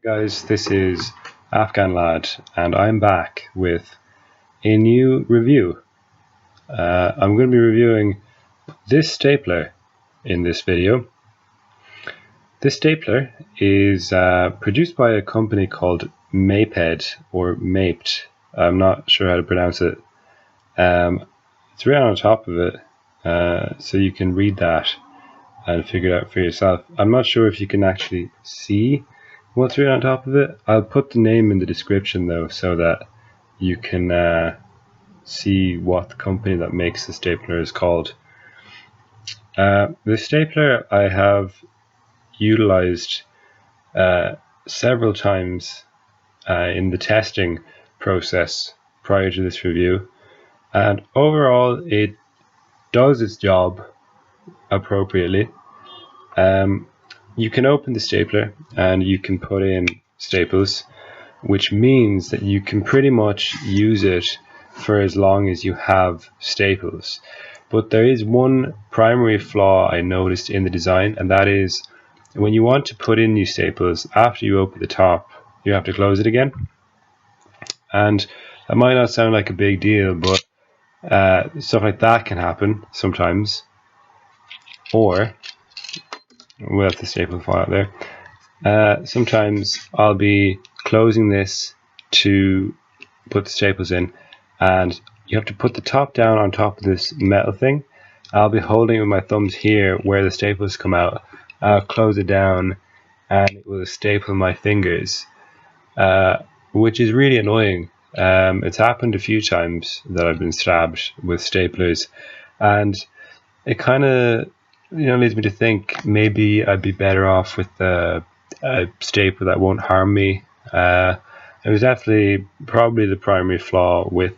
Guys, this is afghanlad, and I'm back with a new review. I'm going to be reviewing this stapler in this video. This stapler is produced by a company called Maped or Maped. I'm not sure how to pronounce it. It's written on top of it, so you can read that and figure it out for yourself. I'm not sure if you can actually see what's written on top of it. I'll put the name in the description though, so that you can see what the company that makes the stapler is called. The stapler I have utilized several times in the testing process prior to this review, and overall it does its job appropriately. You can open the stapler and you can put in staples, which means that you can pretty much use it for as long as you have staples. But there is one primary flaw I noticed in the design, and that is when you want to put in new staples, after you open the top, you have to close it again. And that might not sound like a big deal, but stuff like that can happen sometimes. Or we'll have the staple fall out there. Sometimes I'll be closing this to put the staples in, and you have to put the top down on top of this metal thing. I'll be holding it with my thumbs here where the staples come out. I'll close it down and it will staple my fingers, which is really annoying. It's happened a few times that I've been stabbed with staplers, and it kind of leads me to think maybe I'd be better off with a stapler that won't harm me. It was definitely probably the primary flaw with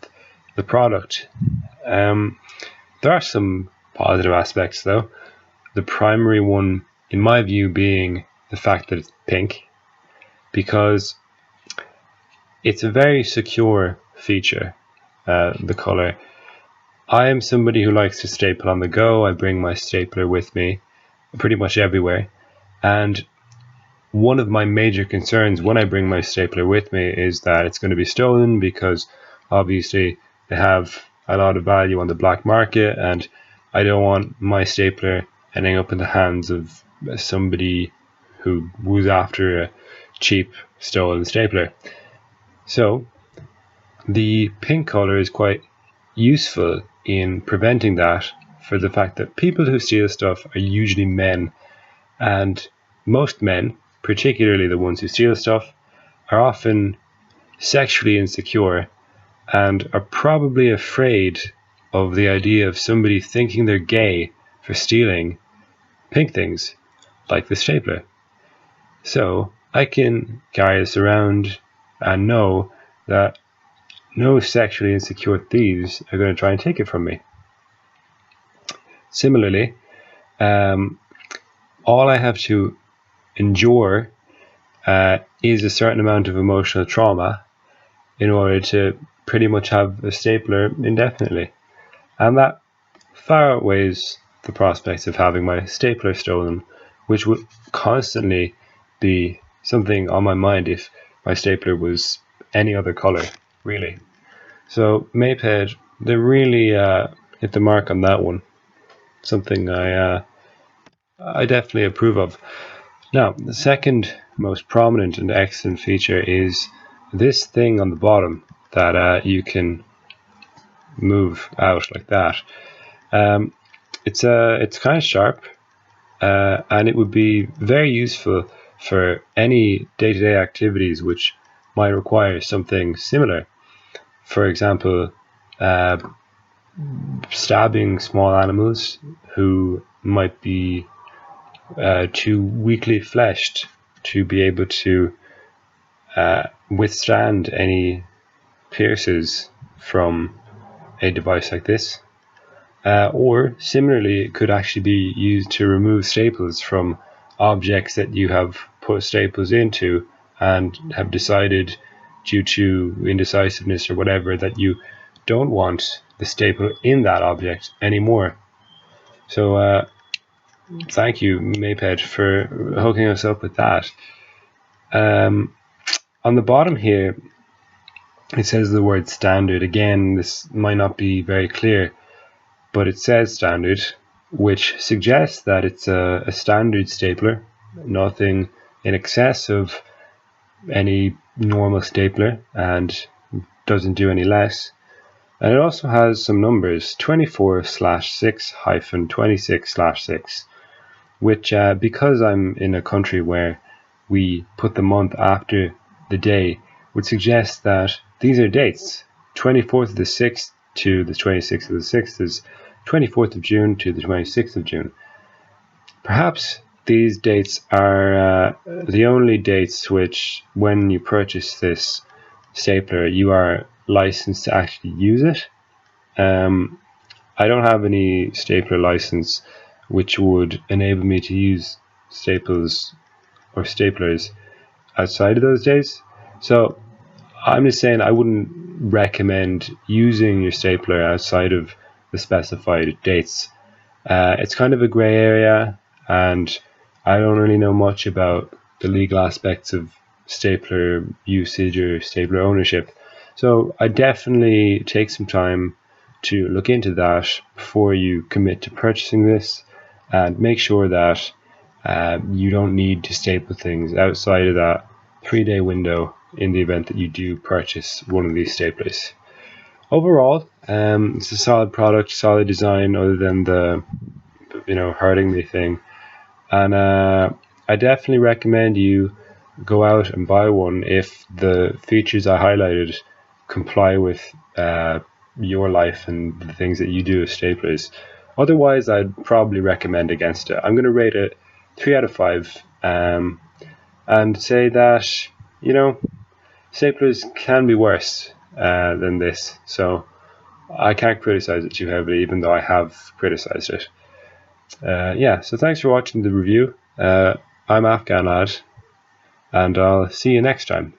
the product. There are some positive aspects though. The primary one, in my view, being the fact that it's pink, because it's a very secure feature, the color. I am somebody who likes to staple on the go. I bring my stapler with me pretty much everywhere, and one of my major concerns when I bring my stapler with me is that it's going to be stolen, because obviously they have a lot of value on the black market, and I don't want my stapler ending up in the hands of somebody who was after a cheap stolen stapler. So the pink color is quite useful in preventing that, for the fact that people who steal stuff are usually men, and most men, particularly the ones who steal stuff, are often sexually insecure and are probably afraid of the idea of somebody thinking they're gay for stealing pink things like the stapler. So I can carry this around and know that no sexually insecure thieves are going to try and take it from me. Similarly, all I have to endure is a certain amount of emotional trauma in order to pretty much have a stapler indefinitely, and that far outweighs the prospects of having my stapler stolen, which would constantly be something on my mind if my stapler was any other color, really. So Maped, they really hit the mark on that one. Something I definitely approve of. Now, the second most prominent and excellent feature is this thing on the bottom that you can move out like that. It's kind of sharp, and it would be very useful for any day-to-day activities which might require something similar. For example, stabbing small animals who might be too weakly fleshed to be able to withstand any pierces from a device like this. Or similarly, it could actually be used to remove staples from objects that you have put staples into and have decided, due to indecisiveness or whatever, that you don't want the staple in that object anymore. So thank you, Maped, for hooking us up with that. On the bottom here, it says the word standard. Again, this might not be very clear, but it says standard, which suggests that it's a standard stapler, nothing in excess of any normal stapler, and doesn't do any less. And it also has some numbers, 24/6-26/6, which because I'm in a country where we put the month after the day, would suggest that these are dates. 24th of the 6th to the 26th of the 6th is 24th of June to the 26th of June. Perhaps these dates are the only dates which, when you purchase this stapler, you are licensed to actually use it. I don't have any stapler license which would enable me to use staples or staplers outside of those days. So I'm just saying I wouldn't recommend using your stapler outside of the specified dates. It's kind of a gray area, and I don't really know much about the legal aspects of stapler usage or stapler ownership. So I definitely take some time to look into that before you commit to purchasing this, and make sure that you don't need to staple things outside of that 3-day window in the event that you do purchase one of these staplers. Overall, it's a solid product, solid design, other than the hurting me thing. And I definitely recommend you go out and buy one if the features I highlighted comply with your life and the things that you do with staplers. Otherwise, I'd probably recommend against it. I'm going to rate it 3 out of 5, and say that staplers can be worse than this. So I can't criticize it too heavily, even though I have criticized it. So thanks for watching the review. I'm afghanlad, and I'll see you next time.